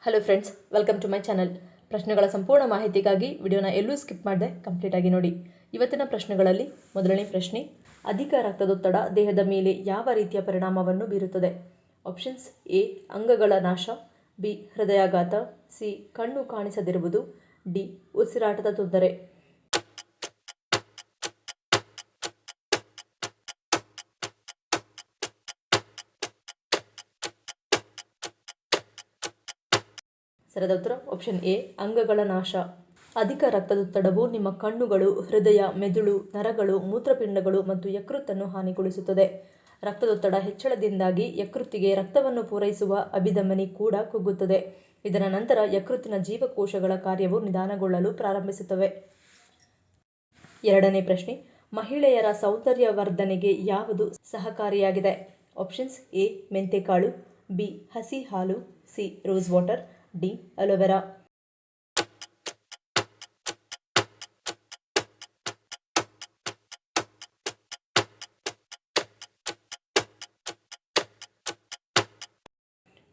Hello friends, welcome to my channel. ಪ್ರಶ್ನೆಗಳ ಸಂಪೂರ್ಣ ಮಾಹಿತಿಗಾಗಿ ವಿಡಿಯೋನ ಎಲ್ಲೂ ಸ್ಕಿಪ್ ಮಾಡದೆ ಕಂಪ್ಲೀಟ್ ಆಗಿ ನೋಡಿ. ಇವತ್ತಿನ ಪ್ರಶ್ನೆಗಳಲ್ಲಿ ಮೊದಲನೇ ಪ್ರಶ್ನೆ, ಅಧಿಕ ರಕ್ತದೊತ್ತಡ ದೇಹದ ಮೇಲೆ ಯಾವ ರೀತಿಯ ಪರಿಣಾಮವನ್ನು ಬೀರುತ್ತದೆ? ಆಪ್ಷನ್ಸ್: ಎ ಅಂಗಗಳ ನಾಶ, ಬಿ ಹೃದಯಾಘಾತ, ಸಿ ಕಣ್ಣು ಕಾಣಿಸದಿರುವುದು, ಡಿ ಉಸಿರಾಟದ ತೊಂದರೆ. ಸರಿಯಾದ ಉತ್ತರ ಆಪ್ಷನ್ ಎ ಅಂಗಗಳ ನಾಶ. ಅಧಿಕ ರಕ್ತದೊತ್ತಡವು ನಿಮ್ಮ ಕಣ್ಣುಗಳು, ಹೃದಯ, ಮೆದುಳು, ನರಗಳು, ಮೂತ್ರಪಿಂಡಗಳು ಮತ್ತು ಯಕೃತ್ತನ್ನು ಹಾನಿಗೊಳಿಸುತ್ತದೆ. ರಕ್ತದೊತ್ತಡ ಹೆಚ್ಚಳದಿಂದಾಗಿ ಯಕೃತ್ತಿಗೆ ರಕ್ತವನ್ನು ಪೂರೈಸುವ ಅಭಿಧಮನಿ ಕೂಡ ಕುಗ್ಗುತ್ತದೆ. ಇದರ ನಂತರ ಯಕೃತ್ತಿನ ಜೀವಕೋಶಗಳ ಕಾರ್ಯವು ನಿಧಾನಗೊಳ್ಳಲು ಪ್ರಾರಂಭಿಸುತ್ತವೆ. ಎರಡನೇ ಪ್ರಶ್ನೆ, ಮಹಿಳೆಯರ ಸೌಂದರ್ಯವರ್ಧನೆಗೆ ಯಾವುದು ಸಹಕಾರಿಯಾಗಿದೆ? ಆಪ್ಷನ್ಸ್: ಎ ಮೆಂತೆಕಾಳು, ಬಿ ಹಸಿ ಹಾಲು, C rose water, D aloe vera.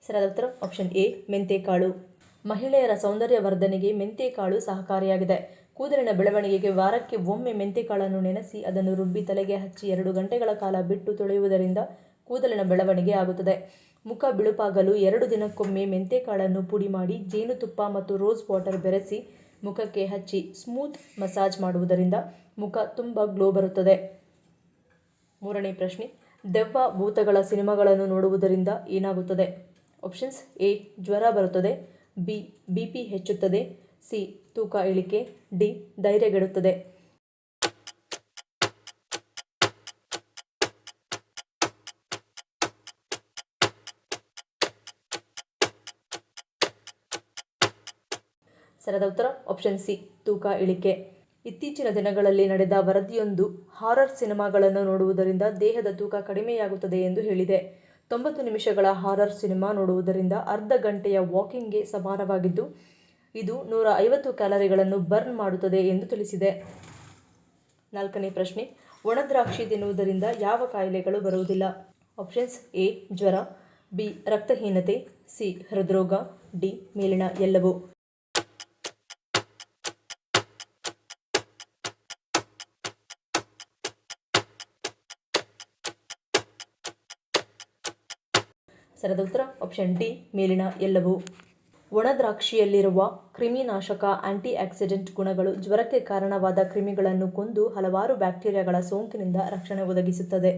ಸರಿಯಾದ ಉತ್ತರ ಆಪ್ಷನ್ ಎ ಮೆಂತೆಕಾಳು. ಮಹಿಳೆಯರ ಸೌಂದರ್ಯವರ್ಧನೆಗೆ ಮೆಂತೆಕಾಳು ಸಹಕಾರಿಯಾಗಿದೆ. ಕೂದಲಿನ ಬೆಳವಣಿಗೆಗೆ ವಾರಕ್ಕೆ ಒಮ್ಮೆ ಮೆಂತೆಕಾಳನ್ನು ನೆನೆಸಿ ಅದನ್ನು ರುಬ್ಬಿ ತಲೆಗೆ ಹಚ್ಚಿ 2 ಗಂಟೆಗಳ ಕಾಲ ಬಿಟ್ಟು ತೊಳೆಯುವುದರಿಂದ ಕೂದಲಿನ ಬೆಳವಣಿಗೆ ಆಗುತ್ತದೆ. ಮುಖ ಬಿಳುಪಾಗಲು 2 ದಿನಕ್ಕೊಮ್ಮೆ ಮೆಂತೆಕಾಳನ್ನು ಪುಡಿ ಮಾಡಿ ಜೇನುತುಪ್ಪ ಮತ್ತು ರೋಸ್ ವಾಟರ್ ಬೆರೆಸಿ ಮುಖಕ್ಕೆ ಹಚ್ಚಿ ಸ್ಮೂತ್ ಮಸಾಜ್ ಮಾಡುವುದರಿಂದ ಮುಖ ತುಂಬ ಗ್ಲೋ ಬರುತ್ತದೆ. ಮೂರನೇ ಪ್ರಶ್ನೆ, ದೆವ್ವ ಭೂತಗಳ ಸಿನಿಮಾಗಳನ್ನು ನೋಡುವುದರಿಂದ ಏನಾಗುತ್ತದೆ? ಆಪ್ಷನ್ಸ್: ಎ ಜ್ವರ ಬರುತ್ತದೆ, ಬಿ ಬಿಪಿ ಹೆಚ್ಚುತ್ತದೆ, ಸಿ ತೂಕ ಇಳಿಕೆ, ಡಿ ಧೈರ್ಯಗೆಡುತ್ತದೆ. ಸರಿಯಾದ ಉತ್ತರ ಆಪ್ಷನ್ ಸಿ ತೂಕ ಇಳಿಕೆ. ಇತ್ತೀಚಿನ ದಿನಗಳಲ್ಲಿ ನಡೆದ ವರದಿಯೊಂದು ಹಾರರ್ ಸಿನಿಮಾಗಳನ್ನು ನೋಡುವುದರಿಂದ ದೇಹದ ತೂಕ ಕಡಿಮೆಯಾಗುತ್ತದೆ ಎಂದು ಹೇಳಿದೆ. 90 ನಿಮಿಷಗಳ ಹಾರರ್ ಸಿನಿಮಾ ನೋಡುವುದರಿಂದ ಅರ್ಧ ಗಂಟೆಯ ವಾಕಿಂಗ್ಗೆ ಸಮಾನವಾಗಿದ್ದು, ಇದು 150 ಕ್ಯಾಲರಿಗಳನ್ನು ಬರ್ನ್ ಮಾಡುತ್ತದೆ ಎಂದು ತಿಳಿಸಿದೆ. ನಾಲ್ಕನೇ ಪ್ರಶ್ನೆ, ಒಣದ್ರಾಕ್ಷಿ ತಿನ್ನುವುದರಿಂದ ಯಾವ ಕಾಯಿಲೆಗಳು ಬರುವುದಿಲ್ಲ? ಆಪ್ಷನ್ಸ್: ಎ ಜ್ವರ, ಬಿ ರಕ್ತಹೀನತೆ, ಸಿ ಹೃದ್ರೋಗ, ಡಿ ಮೇಲಿನ ಎಲ್ಲವೂ. ಸರಿಯಾದ ಉತ್ತರ ಆಪ್ಷನ್ ಡಿ ಮೇಲಿನ ಎಲ್ಲವೂ. ಒಣದ್ರಾಕ್ಷಿಯಲ್ಲಿರುವ ಕ್ರಿಮಿನಾಶಕ ಆಂಟಿ ಆಕ್ಸಿಡೆಂಟ್ ಗುಣಗಳು ಜ್ವರಕ್ಕೆ ಕಾರಣವಾದ ಕ್ರಿಮಿಗಳನ್ನು ಕೊಂದು ಹಲವಾರು ಬ್ಯಾಕ್ಟೀರಿಯಾಗಳ ಸೋಂಕಿನಿಂದ ರಕ್ಷಣೆ ಒದಗಿಸುತ್ತದೆ.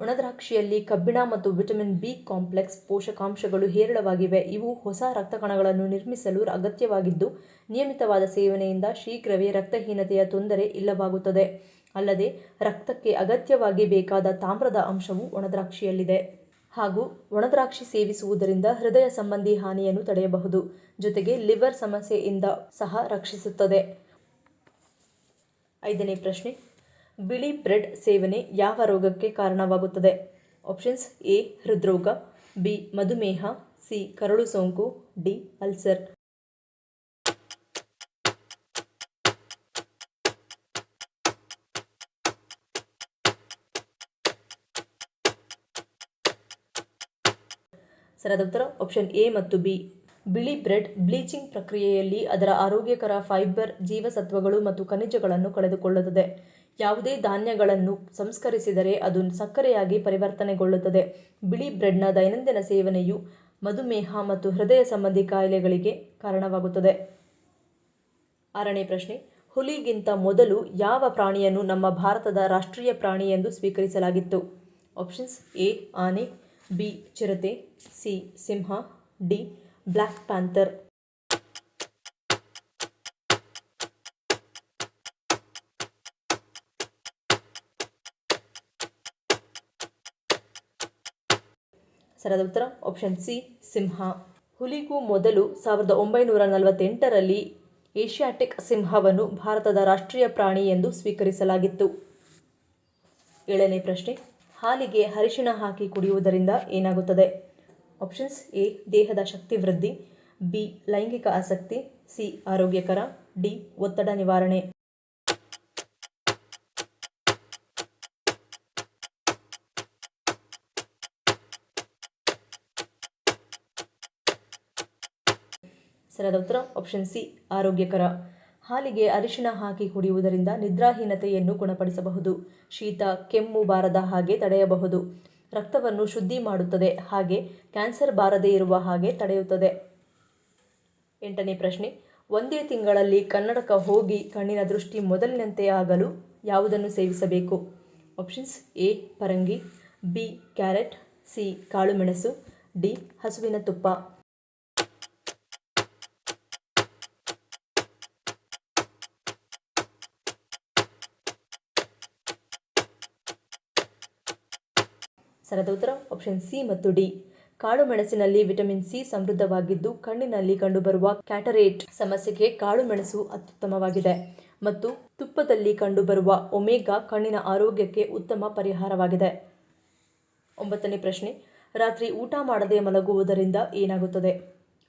ಒಣದ್ರಾಕ್ಷಿಯಲ್ಲಿ ಕಬ್ಬಿಣ ಮತ್ತು ವಿಟಮಿನ್ ಬಿ ಕಾಂಪ್ಲೆಕ್ಸ್ ಪೋಷಕಾಂಶಗಳು ಹೇರಳವಾಗಿವೆ. ಇವು ಹೊಸ ರಕ್ತಕಣಗಳನ್ನು ನಿರ್ಮಿಸಲು ಅಗತ್ಯವಾಗಿದ್ದು, ನಿಯಮಿತವಾದ ಸೇವನೆಯಿಂದ ಶೀಘ್ರವೇ ರಕ್ತಹೀನತೆಯ ತೊಂದರೆ ಇಲ್ಲವಾಗುತ್ತದೆ. ಅಲ್ಲದೆ ರಕ್ತಕ್ಕೆ ಅಗತ್ಯವಾಗಿ ಬೇಕಾದ ತಾಮ್ರದ ಅಂಶವು ಒಣದ್ರಾಕ್ಷಿಯಲ್ಲಿದೆ. ಹಾಗೂ ಒಣದ್ರಾಕ್ಷಿ ಸೇವಿಸುವುದರಿಂದ ಹೃದಯ ಸಂಬಂಧಿ ಹಾನಿಯನ್ನು ತಡೆಯಬಹುದು. ಜೊತೆಗೆ ಲಿವರ್ ಸಮಸ್ಯೆಯಿಂದ ಸಹ ರಕ್ಷಿಸುತ್ತದೆ. ಐದನೇ ಪ್ರಶ್ನೆ, ಬಿಳಿ ಬ್ರೆಡ್ ಸೇವನೆ ಯಾವ ರೋಗಕ್ಕೆ ಕಾರಣವಾಗುತ್ತದೆ? ಆಪ್ಷನ್ಸ್: ಎ ಹೃದ್ರೋಗ, ಬಿ ಮಧುಮೇಹ, ಸಿ ಕರಳು ಸೋಂಕು, ಡಿ ಅಲ್ಸರ್. ಸರಿಯಾದ ಉತ್ತರ ಆಪ್ಷನ್ ಎ ಮತ್ತು ಬಿ. ಬಿಳಿ ಬ್ರೆಡ್ ಬ್ಲೀಚಿಂಗ್ ಪ್ರಕ್ರಿಯೆಯಲ್ಲಿ ಅದರ ಆರೋಗ್ಯಕರ ಫೈಬರ್, ಜೀವಸತ್ವಗಳು ಮತ್ತು ಖನಿಜಗಳನ್ನು ಕಳೆದುಕೊಳ್ಳುತ್ತದೆ. ಯಾವುದೇ ಧಾನ್ಯಗಳನ್ನು ಸಂಸ್ಕರಿಸಿದರೆ ಅದು ಸಕ್ಕರೆಯಾಗಿ ಪರಿವರ್ತನೆಗೊಳ್ಳುತ್ತದೆ. ಬಿಳಿ ಬ್ರೆಡ್ನ ದೈನಂದಿನ ಸೇವನೆಯು ಮಧುಮೇಹ ಮತ್ತು ಹೃದಯ ಸಂಬಂಧಿ ಕಾಯಿಲೆಗಳಿಗೆ ಕಾರಣವಾಗುತ್ತದೆ. ಆರನೇ ಪ್ರಶ್ನೆ, ಹುಲಿಗಿಂತ ಮೊದಲು ಯಾವ ಪ್ರಾಣಿಯನ್ನು ನಮ್ಮ ಭಾರತದ ರಾಷ್ಟ್ರೀಯ ಪ್ರಾಣಿ ಎಂದು ಸ್ವೀಕರಿಸಲಾಗಿತ್ತು? ಆಪ್ಷನ್ಸ್: ಎ ಆನೆ, ಬಿ ಚಿರತೆ, ಸಿ ಸಿಂಹ, ಡಿ ಬ್ಲ್ಯಾಕ್ ಪ್ಯಾಂಥರ್. ಸರಿಯಾದ ಉತ್ತರ ಆಪ್ಷನ್ ಸಿ ಸಿಂಹ. ಹುಲಿಗೂ ಮೊದಲು 1948ರಲ್ಲಿ ಏಷ್ಯಾಟಿಕ್ ಸಿಂಹವನ್ನು ಭಾರತದ ರಾಷ್ಟ್ರೀಯ ಪ್ರಾಣಿ ಎಂದು ಸ್ವೀಕರಿಸಲಾಗಿತ್ತು. ಏಳನೇ ಪ್ರಶ್ನೆ, ಹಾಲಿಗೆ ಅರಿಶಿಣ ಹಾಕಿ ಕುಡಿಯುವುದರಿಂದ ಏನಾಗುತ್ತದೆ? ಆಪ್ಷನ್ಸ್: ಎ ದೇಹದ ಶಕ್ತಿ ವೃದ್ಧಿ, ಬಿ ಲೈಂಗಿಕ ಆಸಕ್ತಿ, ಸಿ ಆರೋಗ್ಯಕರ, ಡಿ ಒತ್ತಡ ನಿವಾರಣೆ. ಸರಿಯಾದ ಉತ್ತರ ಆಪ್ಷನ್ ಸಿ ಆರೋಗ್ಯಕರ. ಹಾಲಿಗೆ ಅರಿಶಿಣ ಹಾಕಿ ಕುಡಿಯುವುದರಿಂದ ನಿದ್ರಾಹೀನತೆಯನ್ನು ಗುಣಪಡಿಸಬಹುದು. ಶೀತ ಕೆಮ್ಮು ಬಾರದ ಹಾಗೆ ತಡೆಯಬಹುದು. ರಕ್ತವನ್ನು ಶುದ್ಧಿ ಮಾಡುತ್ತದೆ, ಹಾಗೆ ಕ್ಯಾನ್ಸರ್ ಬಾರದೇ ಇರುವ ಹಾಗೆ ತಡೆಯುತ್ತದೆ. 8ನೇ ಪ್ರಶ್ನೆ, ಒಂದೇ ತಿಂಗಳಲ್ಲಿ ಕನ್ನಡಕ ಹೋಗಿ ಕಣ್ಣಿನ ದೃಷ್ಟಿ ಮೊದಲಿನಂತೆ ಆಗಲು ಯಾವುದನ್ನು ಸೇವಿಸಬೇಕು? ಆಪ್ಷನ್ಸ್ ಎ ಪರಂಗಿ, ಬಿ ಕ್ಯಾರೆಟ್, ಸಿ ಕಾಳುಮೆಣಸು, ಡಿ ಹಸುವಿನ ತುಪ್ಪ. ಸರಿಯಾದ ಉತ್ತರ ಆಪ್ಷನ್ ಸಿ ಮತ್ತು ಡಿ. ಕಾಳು ಮೆಣಸಿನಲ್ಲಿ ವಿಟಮಿನ್ ಸಿ ಸಮೃದ್ಧವಾಗಿದ್ದು ಕಣ್ಣಿನಲ್ಲಿ ಕಂಡುಬರುವ ಕ್ಯಾಟರೇಟ್ ಸಮಸ್ಯೆಗೆ ಕಾಳು ಮೆಣಸು ಅತ್ಯುತ್ತಮವಾಗಿದೆ ಮತ್ತು ತುಪ್ಪದಲ್ಲಿ ಕಂಡುಬರುವ ಒಮೆಗಾ ಕಣ್ಣಿನ ಆರೋಗ್ಯಕ್ಕೆ ಉತ್ತಮ ಪರಿಹಾರವಾಗಿದೆ. 9ನೇ ಪ್ರಶ್ನೆ, ರಾತ್ರಿ ಊಟ ಮಾಡದೆ ಮಲಗುವುದರಿಂದ ಏನಾಗುತ್ತದೆ?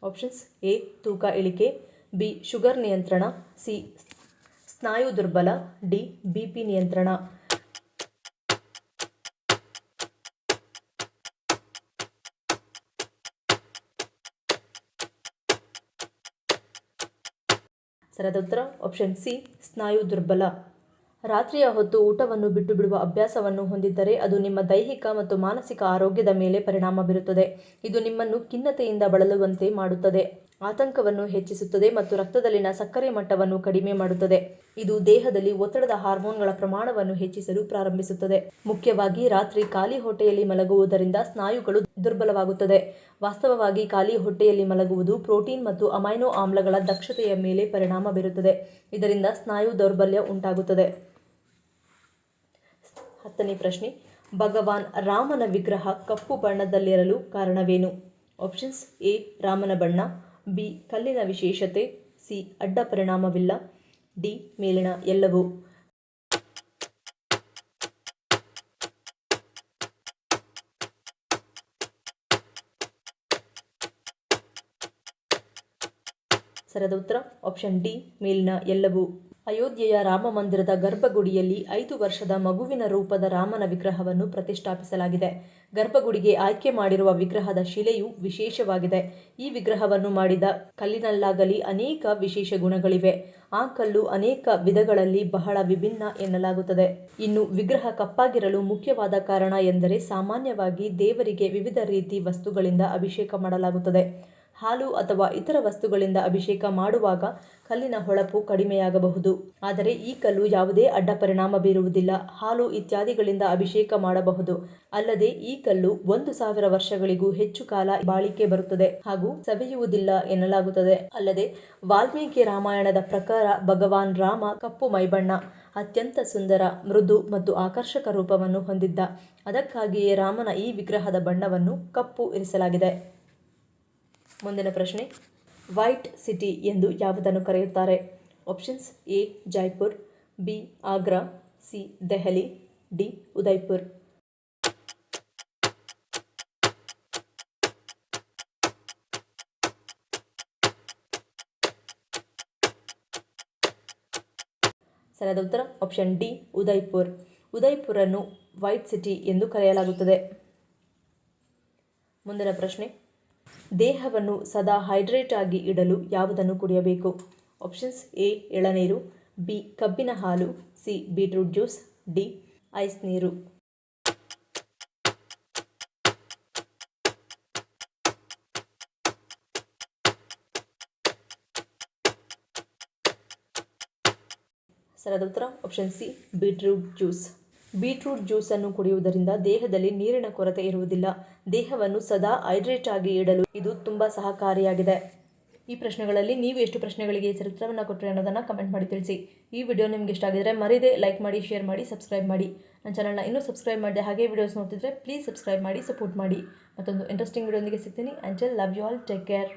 ಆಪ್ಷನ್ಸ್ ಎ ತೂಕ ಇಳಿಕೆ, ಬಿ ಶುಗರ್ ನಿಯಂತ್ರಣ, ಸಿ ಸ್ನಾಯು ದುರ್ಬಲ, ಡಿ ಬಿಪಿ ನಿಯಂತ್ರಣ. ಸರಿಯಾದ ಉತ್ತರ ಆಪ್ಷನ್ ಸಿ ಸ್ನಾಯು ದುರ್ಬಲ. ರಾತ್ರಿಯ ಹೊತ್ತು ಊಟವನ್ನು ಬಿಟ್ಟು ಬಿಡುವ ಅಭ್ಯಾಸವನ್ನು ಹೊಂದಿದ್ದರೆ ಅದು ನಿಮ್ಮ ದೈಹಿಕ ಮತ್ತು ಮಾನಸಿಕ ಆರೋಗ್ಯದ ಮೇಲೆ ಪರಿಣಾಮ ಬೀರುತ್ತದೆ. ಇದು ನಿಮ್ಮನ್ನು ಖಿನ್ನತೆಯಿಂದ ಬಳಲುವಂತೆ ಮಾಡುತ್ತದೆ, ಆತಂಕವನ್ನು ಹೆಚ್ಚಿಸುತ್ತದೆ ಮತ್ತು ರಕ್ತದಲ್ಲಿನ ಸಕ್ಕರೆ ಮಟ್ಟವನ್ನು ಕಡಿಮೆ ಮಾಡುತ್ತದೆ. ಇದು ದೇಹದಲ್ಲಿ ಒತ್ತಡದ ಹಾರ್ಮೋನ್ಗಳ ಪ್ರಮಾಣವನ್ನು ಹೆಚ್ಚಿಸಲು ಪ್ರಾರಂಭಿಸುತ್ತದೆ. ಮುಖ್ಯವಾಗಿ ರಾತ್ರಿ ಖಾಲಿ ಹೊಟ್ಟೆಯಲ್ಲಿ ಮಲಗುವುದರಿಂದ ಸ್ನಾಯುಗಳು ದುರ್ಬಲವಾಗುತ್ತದೆ. ವಾಸ್ತವವಾಗಿ ಖಾಲಿ ಹೊಟ್ಟೆಯಲ್ಲಿ ಮಲಗುವುದು ಪ್ರೋಟೀನ್ ಮತ್ತು ಅಮೈನೋ ಆಮ್ಲಗಳ ದಕ್ಷತೆಯ ಮೇಲೆ ಪರಿಣಾಮ ಬೀರುತ್ತದೆ. ಇದರಿಂದ ಸ್ನಾಯು ದೌರ್ಬಲ್ಯ ಉಂಟಾಗುತ್ತದೆ. 10ನೇ ಪ್ರಶ್ನೆ, ಭಗವಾನ್ ರಾಮನ ವಿಗ್ರಹ ಕಪ್ಪು ಬಣ್ಣದಲ್ಲಿರಲು ಕಾರಣವೇನು? ಆಪ್ಷನ್ಸ್ ಎ ರಾಮನ ಬಣ್ಣ, ಬಿ ಕಲ್ಲಿನ ವಿಶೇಷತೆ, ಸಿ ಅಡ್ಡ ಪರಿಣಾಮವಿಲ್ಲ, ಡಿ ಮೇಲಿನ ಎಲ್ಲವೂ. ಸರಿಯಾದ ಉತ್ತರ ಆಪ್ಷನ್ ಡಿ ಮೇಲಿನ ಎಲ್ಲವೂ. ಅಯೋಧ್ಯೆಯ ರಾಮ ಮಂದಿರದ ಗರ್ಭಗುಡಿಯಲ್ಲಿ 5 ವರ್ಷದ ಮಗುವಿನ ರೂಪದ ರಾಮನ ವಿಗ್ರಹವನ್ನು ಪ್ರತಿಷ್ಠಾಪಿಸಲಾಗಿದೆ. ಗರ್ಭಗುಡಿಗೆ ಆಯ್ಕೆ ಮಾಡಿರುವ ವಿಗ್ರಹದ ಶಿಲೆಯು ವಿಶೇಷವಾಗಿದೆ. ಈ ವಿಗ್ರಹವನ್ನು ಮಾಡಿದ ಕಲ್ಲಿನಲ್ಲಾಗಲಿ ಅನೇಕ ವಿಶೇಷ ಗುಣಗಳಿವೆ. ಆ ಕಲ್ಲು ಅನೇಕ ವಿಧಗಳಲ್ಲಿ ಬಹಳ ವಿಭಿನ್ನ ಎನ್ನಲಾಗುತ್ತದೆ. ಇನ್ನು ವಿಗ್ರಹ ಕಪ್ಪಾಗಿರಲು ಮುಖ್ಯವಾದ ಕಾರಣ ಎಂದರೆ ಸಾಮಾನ್ಯವಾಗಿ ದೇವರಿಗೆ ವಿವಿಧ ರೀತಿ ವಸ್ತುಗಳಿಂದ ಅಭಿಷೇಕ ಮಾಡಲಾಗುತ್ತದೆ. ಹಾಲು ಅಥವಾ ಇತರ ವಸ್ತುಗಳಿಂದ ಅಭಿಷೇಕ ಮಾಡುವಾಗ ಕಲ್ಲಿನ ಹೊಳಪು ಕಡಿಮೆಯಾಗಬಹುದು, ಆದರೆ ಈ ಕಲ್ಲು ಯಾವುದೇ ಅಡ್ಡ ಪರಿಣಾಮ ಬೀರುವುದಿಲ್ಲ. ಹಾಲು ಇತ್ಯಾದಿಗಳಿಂದ ಅಭಿಷೇಕ ಮಾಡಬಹುದು. ಅಲ್ಲದೆ ಈ ಕಲ್ಲು 1000 ವರ್ಷಗಳಿಗೂ ಹೆಚ್ಚು ಕಾಲ ಬಾಳಿಕೆ ಬರುತ್ತದೆ ಹಾಗೂ ಸವೆಯುವುದಿಲ್ಲ ಎನ್ನಲಾಗುತ್ತದೆ. ಅಲ್ಲದೆ ವಾಲ್ಮೀಕಿ ರಾಮಾಯಣದ ಪ್ರಕಾರ ಭಗವಾನ್ ರಾಮ ಕಪ್ಪು ಮೈಬಣ್ಣ, ಅತ್ಯಂತ ಸುಂದರ, ಮೃದು ಮತ್ತು ಆಕರ್ಷಕ ರೂಪವನ್ನು ಹೊಂದಿದ್ದ. ಅದಕ್ಕಾಗಿಯೇ ರಾಮನ ಈ ವಿಗ್ರಹದ ಬಣ್ಣವನ್ನು ಕಪ್ಪು ಇರಿಸಲಾಗಿದೆ. ಮುಂದಿನ ಪ್ರಶ್ನೆ, ವೈಟ್ ಸಿಟಿ ಎಂದು ಯಾವುದನ್ನು ಕರೆಯುತ್ತಾರೆ? Options A Jaipur, B Agra, C Delhi, D Udaipur. ಸರಿಯಾದ ಉತ್ತರ ಆಪ್ಷನ್ ಡಿ ಉದಯ್ಪುರ್. ಉದಯ್ಪುರನ್ನು ವೈಟ್ ಸಿಟಿ ಎಂದು ಕರೆಯಲಾಗುತ್ತದೆ. ಮುಂದಿನ ಪ್ರಶ್ನೆ, ದೇಹವನ್ನು ಸದಾ ಹೈಡ್ರೇಟ್ ಆಗಿ ಇಡಲು ಯಾವುದನ್ನು ಕುಡಿಯಬೇಕು? ಆಪ್ಷನ್ಸ್ ಎ ಎಳನೀರು, ಬಿ ಕಬ್ಬಿನ ಹಾಲು, C beetroot juice, D ice ನೀರು. ಸರಿಯಾದ ಉತ್ತರ option C beetroot juice. Beetroot ಜ್ಯೂಸನ್ನು ಕುಡಿಯುವುದರಿಂದ ದೇಹದಲ್ಲಿ ನೀರಿನ ಕೊರತೆ ಇರುವುದಿಲ್ಲ. ದೇಹವನ್ನು ಸದಾ ಹೈಡ್ರೇಟ್ ಆಗಿ ಇಡಲು ಇದು ತುಂಬ ಸಹಕಾರಿಯಾಗಿದೆ. ಈ ಪ್ರಶ್ನೆಗಳಲ್ಲಿ ನೀವು ಎಷ್ಟು ಪ್ರಶ್ನೆಗಳಿಗೆ ಉತ್ತರವನ್ನು ಕೊಟ್ಟರೆ ಅನ್ನೋದನ್ನು ಕಮೆಂಟ್ ಮಾಡಿ ತಿಳಿಸಿ. ಈ ವಿಡಿಯೋ ನಿಮಗೆ ಇಷ್ಟ ಆಗಿದ್ರೆ ಮರೀದೆ ಲೈಕ್ ಮಾಡಿ, ಶೇರ್ ಮಾಡಿ, ಸಬ್ಸ್ಕ್ರೈಬ್ ಮಾಡಿ. ನನ್ನ ಚಾನಲ್ನ ಇನ್ನೂ ಸಬ್ಸ್ಕ್ರೈಬ್ ಮಾಡಿದೆ ಹಾಗೆ ವಿಡಿಯೋಸ್ ನೋಡ್ತಿದ್ರೆ ಪ್ಲೀಸ್ ಸಬ್ಸ್ಕ್ರೈಬ್ ಮಾಡಿ, ಸಪೋರ್ಟ್ ಮಾಡಿ. ಮತ್ತೊಂದು ಇಂಟ್ರೆಸ್ಟಿಂಗ್ ವಿಡಿಯೋದೊಂದಿಗೆ ಸಿಗ್ತೀನಿ. Until love you all, take care.